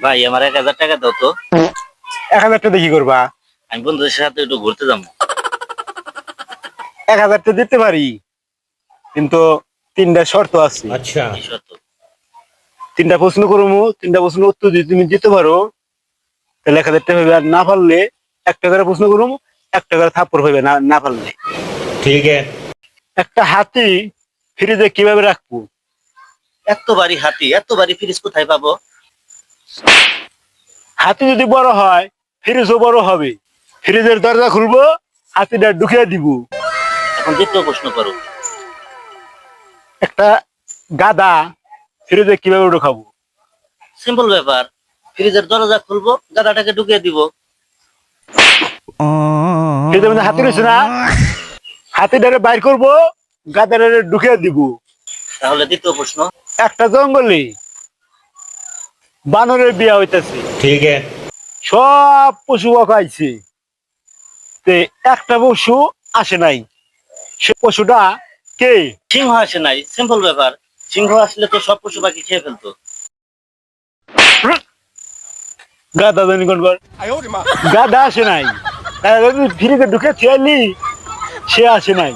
ভাই আমার 1,000 টাকা দাও তো। 1,000 টাকা কি করবা? আমি বন্ধুদের সাথে একটু ঘুরতে যাবো। 1,000 টাকা দিতে পারি, কিন্তু 3টা শর্ত আছে। কি শর্ত? 3টা প্রশ্ন করবো, 3টা প্রশ্নের উত্তর যদি তুমি দিতে পারো তাহলে 1,000 টাকা হবে, আর না পারলে 1 টাকার প্রশ্ন করবো, 1 টাকার থাপ্পড় হবে না না পারলে। ठीक है। একটা হাতি ফ্রিজে কিভাবে রাখবো? এত বাড়ি হাতি, এত বাড়ি ফ্রিজ কোথায় পাবো? হাতি যদি বড় হয় ফ্রিজও বড় হবে। ফ্রিজের দরজা খুলবো, হাতিটা ঢুকিয়ে দিব। এখন দ্বিতীয় প্রশ্ন করো। একটা গাধা ফ্রিজে কিভাবে ঢুকাবো? সিম্পল ব্যাপার, ফ্রিজের দরজা খুলবো, গাদাটাকে ঢুকিয়ে দিব। ফ্রিজের মধ্যে হাতি রয়েছে না, হাতিটারে বাইর করবো, গাধাটারে ঢুকিয়ে দিব। তাহলে দ্বিতীয় প্রশ্ন। একটা জঙ্গলে বানরের বিয়া হইতেছে, ठीक है। সব পশু পাইছে, তে একটা পশু আসে নাই, সে পশুটা কে? সিংহ আসে নাই, সিম্পল ব্যাপার, সিংহ আসলে তো সব পশু পাখি খেয়ে ফেলতো। গাধা জানি কোন কর, গাধা আসে নাই, ফ্রিজে ঢুকে খেয়ালি, সে আসে নাই।